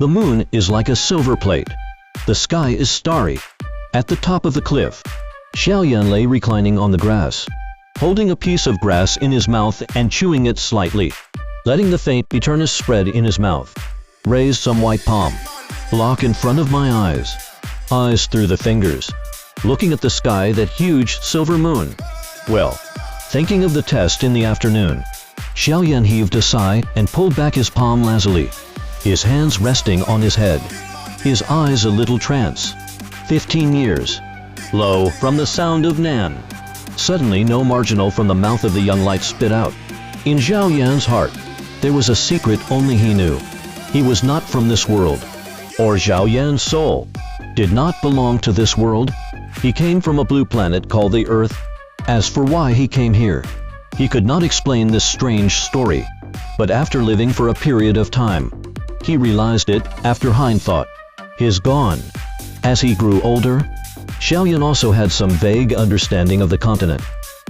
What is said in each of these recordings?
The moon is like a silver plate. The sky is starry. At the top of the cliff, Xiao lay reclining on the grass, holding a piece of grass in his mouth and chewing it slightly, letting the faint bitterness spread in his mouth. Raise some white palm. Block in front of my eyes. Eyes through the fingers. Looking at the sky, that huge silver moon. Well, thinking of the test in the afternoon, Xiao heaved a sigh and pulled back his palm lazily, his hands resting on his head, his eyes a little trance. 15 years. Lo, from the sound of Nan. Suddenly no marginal from the mouth of the young light spit out. In Xiao heart, there was a secret only he knew. He was not from this world. Or Xiao soul did not belong to this world. He came from a blue planet called the Earth. As for why he came here, he could not explain this strange story. But after living for a period of time, he realized it after hindthought. His gone. As he grew older, Xiao also had some vague understanding of the continent.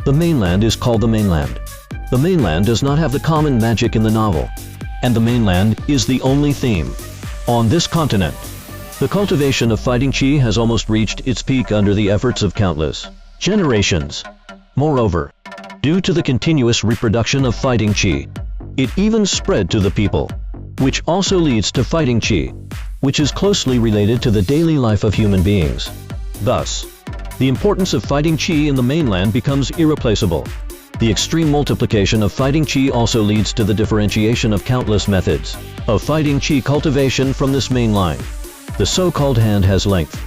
The mainland is called the mainland. The mainland does not have the common magic in the novel, and the mainland is the only theme. On this continent, the cultivation of fighting qi has almost reached its peak under the efforts of countless generations. Moreover, due to the continuous reproduction of fighting qi, it even spread to the people, which also leads to fighting qi, which is closely related to the daily life of human beings. Thus, the importance of fighting qi in the mainland becomes irreplaceable. The extreme multiplication of fighting qi also leads to the differentiation of countless methods of fighting qi cultivation from this main line. The so-called hand has length,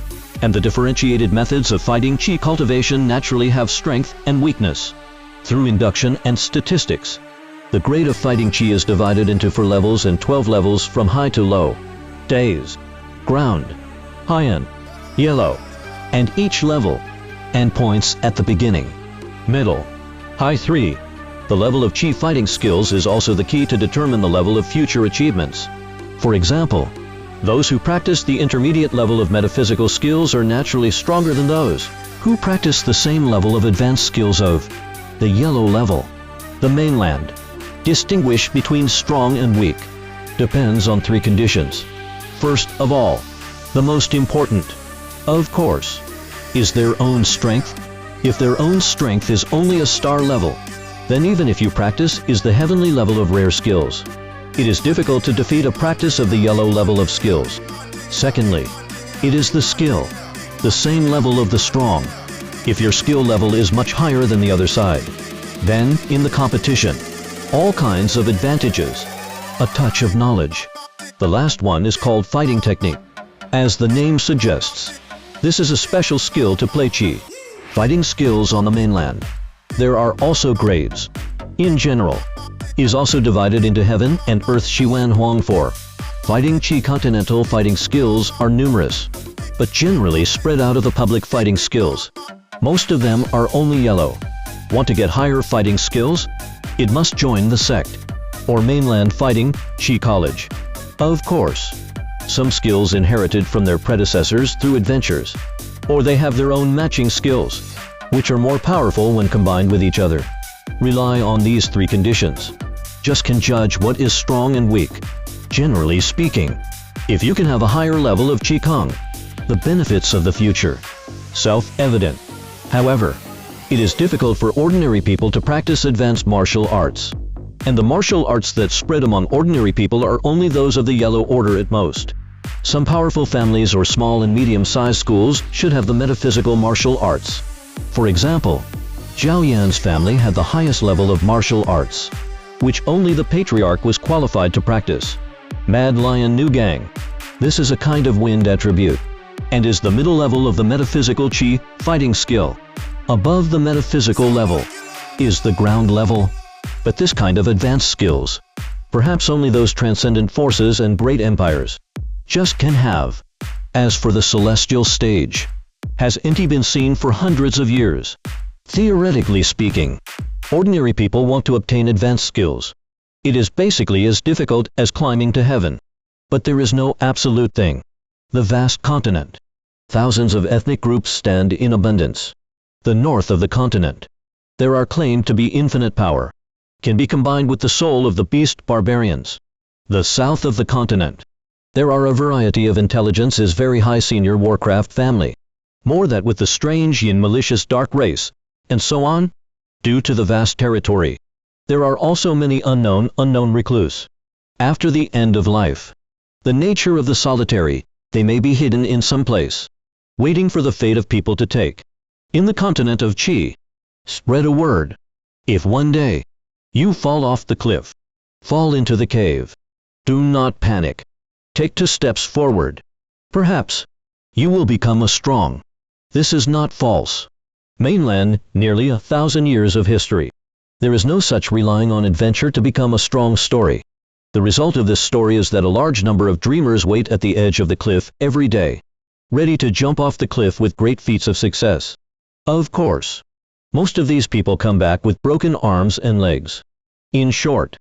and the differentiated methods of fighting qi cultivation naturally have strength and weakness. Through induction and statistics, the grade of fighting qi is divided into 4 levels and 12 levels from high to low. Days, ground, high-end, yellow, and each level, and points at the beginning, middle, high 3. The level of qi fighting skills is also the key to determine the level of future achievements. For example, those who practice the intermediate level of metaphysical skills are naturally stronger than those who practice the same level of advanced skills of the yellow level. The mainland. Distinguish between strong and weak depends on 3 conditions. First of all, the most important, of course, is their own strength. If their own strength is only a star level, then even if you practice is the heavenly level of rare skills, it is difficult to defeat a practice of the yellow level of skills. Secondly, it is the skill, the same level of the strong. If your skill level is much higher than the other side, then, in the competition, all kinds of advantages, a touch of knowledge. The last one is called fighting technique. As the name suggests, this is a special skill to play qi. Fighting skills on the mainland. There are also grades. In general, is also divided into heaven and earth Shiwan Huang 4. Fighting qi continental fighting skills are numerous, but generally spread out of the public fighting skills. Most of them are only yellow. Want to get higher fighting skills? It must join the sect, or mainland fighting qi college. Of course, some skills inherited from their predecessors through adventures, or they have their own matching skills, which are more powerful when combined with each other. Rely on these 3 conditions. Just can judge what is strong and weak. Generally speaking, if you can have a higher level of Qigong, the benefits of the future, self-evident. However, it is difficult for ordinary people to practice advanced martial arts. And the martial arts that spread among ordinary people are only those of the yellow order at most. Some powerful families or small and medium-sized schools should have the metaphysical martial arts. For example, Xiao family had the highest level of martial arts, which only the patriarch was qualified to practice. Mad Lion Nu Gang. This is a kind of wind attribute, and is the middle level of the metaphysical qi fighting skill. Above the metaphysical level is the ground level. But this kind of advanced skills, perhaps only those transcendent forces and great empires just can have. As for the celestial stage, has indeed been seen for hundreds of years. Theoretically speaking, ordinary people want to obtain advanced skills. It is basically as difficult as climbing to heaven. But there is no absolute thing. The vast continent. Thousands of ethnic groups stand in abundance. The north of the continent, there are claimed to be infinite power, can be combined with the soul of the beast barbarians. The south of the continent, There are a variety of intelligence is very high senior Warcraft family. More that with the strange and malicious dark race, and so on. Due to the vast territory, there are also many unknown recluse. After the end of life, the nature of the solitary, they may be hidden in some place, waiting for the fate of people to take. In the continent of Qi, spread a word. If one day, you fall off the cliff, fall into the cave, do not panic. Take 2 steps forward. Perhaps, you will become a strong. This is not false. Mainland, nearly 1,000 years of history. There is no such relying on adventure to become a strong story. The result of this story is that a large number of dreamers wait at the edge of the cliff every day, ready to jump off the cliff with great feats of success. Of course, most of these people come back with broken arms and legs. In short,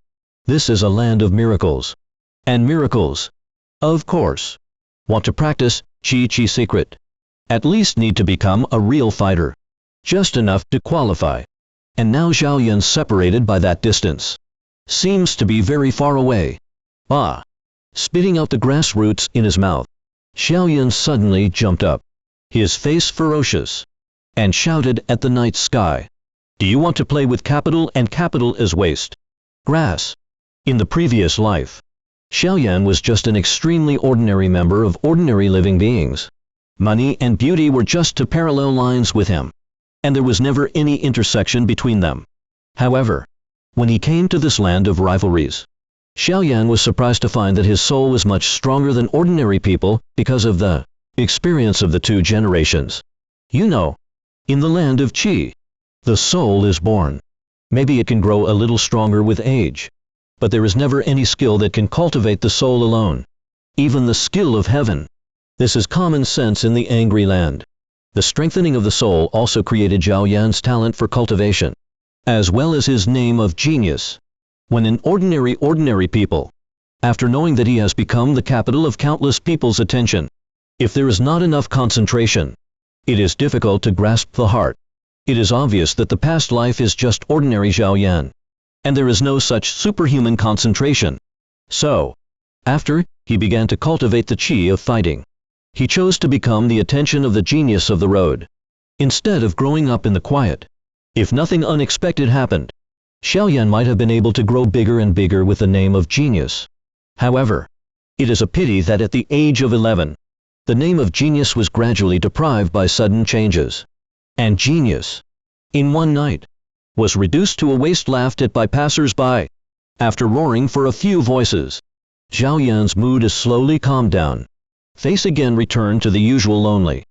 this is a land of miracles. And miracles, of course, want to practice Qi secret. At least need to become a real fighter. Just enough to qualify. And now Xiao Yan separated by that distance. Seems to be very far away. Ah! Spitting out the grass roots in his mouth, Xiao Yan suddenly jumped up, his face ferocious, and shouted at the night sky. Do you want to play with capital, and capital is waste? Grass. In the previous life, Xiao Yan was just an extremely ordinary member of ordinary living beings. Money and beauty were just 2 parallel lines with him, and there was never any intersection between them. However, when he came to this land of rivalries, Xiao Yan was surprised to find that his soul was much stronger than ordinary people because of the experience of the 2 generations. You know, in the land of Qi, the soul is born. Maybe it can grow a little stronger with age, but there is never any skill that can cultivate the soul alone. Even the skill of heaven. This is common sense in the angry land. The strengthening of the soul also created Xiao Yan's talent for cultivation, as well as his name of genius. When an ordinary people, after knowing that he has become the capital of countless people's attention, if there is not enough concentration, it is difficult to grasp the heart. It is obvious that the past life is just ordinary Xiao Yan, and there is no such superhuman concentration. So, after he began to cultivate the qi of fighting, he chose to become the attention of the genius of the road, instead of growing up in the quiet. If nothing unexpected happened, Xiao Yan might have been able to grow bigger and bigger with the name of genius. However, it is a pity that at the age of 11, the name of genius was gradually deprived by sudden changes. And genius, in one night, was reduced to a waste laughed at by passers-by. After roaring for a few voices, Xiao Yan's mood is slowly calmed down. Face again returned to the usual lonely.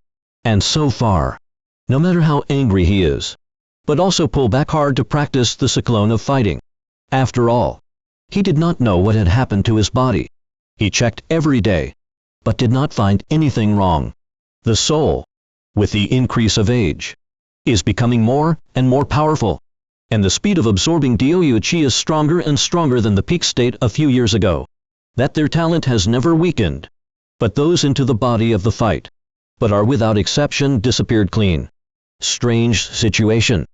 And so far, no matter how angry he is, but also pull back hard to practice the cyclone of fighting. After all, he did not know what had happened to his body. He checked every day, but did not find anything wrong. The soul, with the increase of age, is becoming more and more powerful, and the speed of absorbing Diou Qi is stronger and stronger than the peak state a few years ago. That their talent has never weakened, but those into the body of the fight, but are without exception disappeared clean. Strange situation.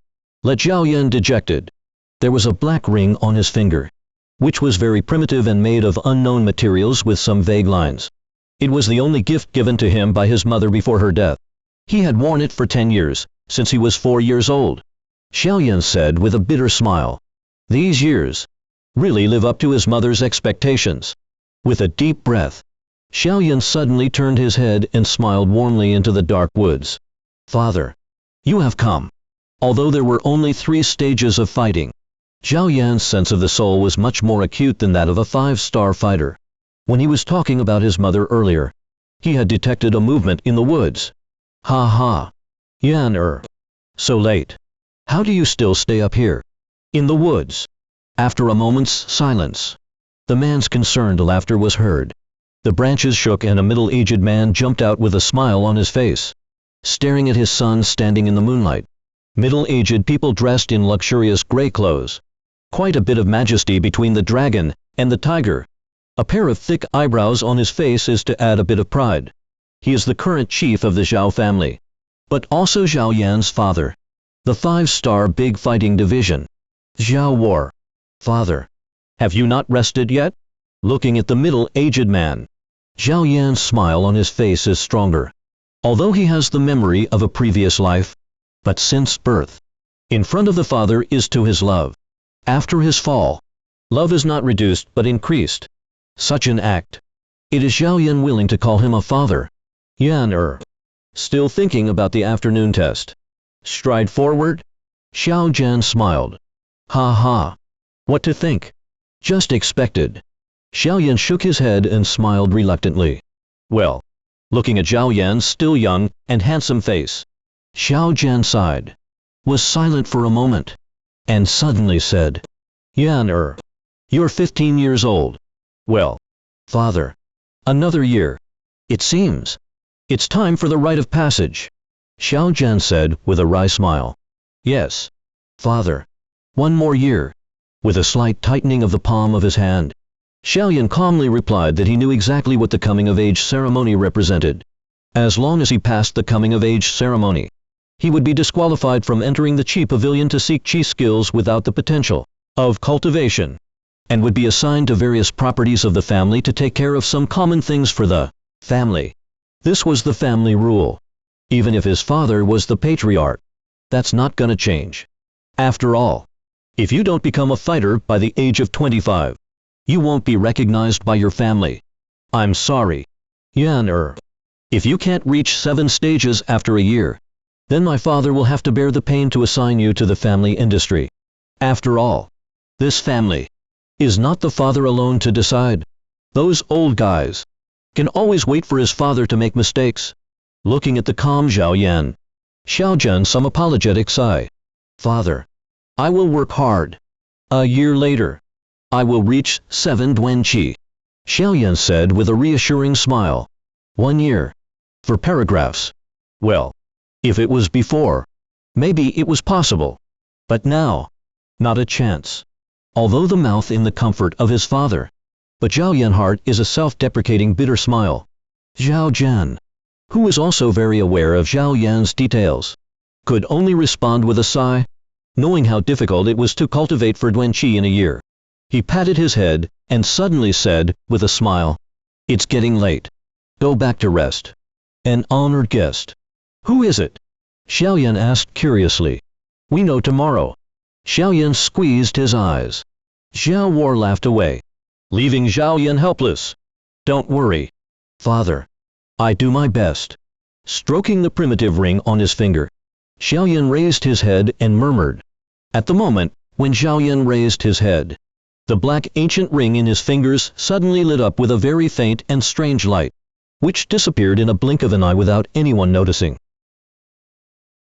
Let Xiao Yan dejected. There was a black ring on his finger, which was very primitive and made of unknown materials with some vague lines. It was the only gift given to him by his mother before her death. He had worn it for 10 years, since he was 4 years old. Xiao Yan said with a bitter smile. These years really live up to his mother's expectations. With a deep breath, Xiao Yan suddenly turned his head and smiled warmly into the dark woods. Father, you have come. Although there were only 3 stages of fighting, Xiao Yan's sense of the soul was much more acute than that of a 5-star fighter. When he was talking about his mother earlier, he had detected a movement in the woods. Ha ha. Yan so late. How do you still stay up here? In the woods. After a moment's silence, the man's concerned laughter was heard. The branches shook and a middle-aged man jumped out with a smile on his face, staring at his son standing in the moonlight. Middle-aged people dressed in luxurious gray clothes. Quite a bit of majesty between the dragon and the tiger. A pair of thick eyebrows on his face is to add a bit of pride. He is the current chief of the Xiao family, but also Xiao Yan's father. The 5-star big fighting division. Xiao War. Father, have you not rested yet? Looking at the middle-aged man, Xiao Yan's smile on his face is stronger. Although he has the memory of a previous life, but since birth, in front of the father is to his love. After his fall, love is not reduced but increased. Such an act. It is Xiao Yan willing to call him a father. Yan still thinking about the afternoon test. Stride forward. Xiao Jian smiled. Ha ha. What to think? Just expected. Xiao Yan shook his head and smiled reluctantly. Well, looking at Xiao Yan's still young and handsome face, Xiao Jian sighed, was silent for a moment, and suddenly said, Yan you're 15 years old. Well, father, another year. It seems. It's time for the rite of passage. Xiao Jian said with a wry smile. Yes, father. One more year. With a slight tightening of the palm of his hand, Xiao Yan calmly replied that he knew exactly what the coming-of-age ceremony represented. As long as he passed the coming-of-age ceremony, he would be disqualified from entering the Qi Pavilion to seek Qi skills without the potential of cultivation, and would be assigned to various properties of the family to take care of some common things for the family. This was the family rule. Even if his father was the patriarch, that's not gonna change. After all, if you don't become a fighter by the age of 25, you won't be recognized by your family. I'm sorry, Yan if you can't reach 7 stages after a year, then my father will have to bear the pain to assign you to the family industry. After all, this family is not the father alone to decide. Those old guys can always wait for his father to make mistakes. Looking at the calm Xiao Yan, Xiao Jian some apologetic sigh. Father, I will work hard. A year later, I will reach 7 Duan Qi. Xiao Yan said with a reassuring smile. 1 year. For paragraphs. Well, if it was before, maybe it was possible. But now, not a chance. Although the mouth in the comfort of his father, but Xiao Yan's heart is a self-deprecating bitter smile. Xiao Jian, who was also very aware of Xiao Yan's details, could only respond with a sigh, knowing how difficult it was to cultivate for Duan Qi in a year. He patted his head and suddenly said, with a smile, It's getting late. Go back to rest. An honored guest. Who is it? Xiao Yan asked curiously. We know tomorrow. Xiao Yan squeezed his eyes. Xiao War laughed away, leaving Xiao Yan helpless. Don't worry, father. I do my best. Stroking the primitive ring on his finger, Xiao Yan raised his head and murmured. At the moment when Xiao Yan raised his head, the black ancient ring in his fingers suddenly lit up with a very faint and strange light, which disappeared in a blink of an eye without anyone noticing.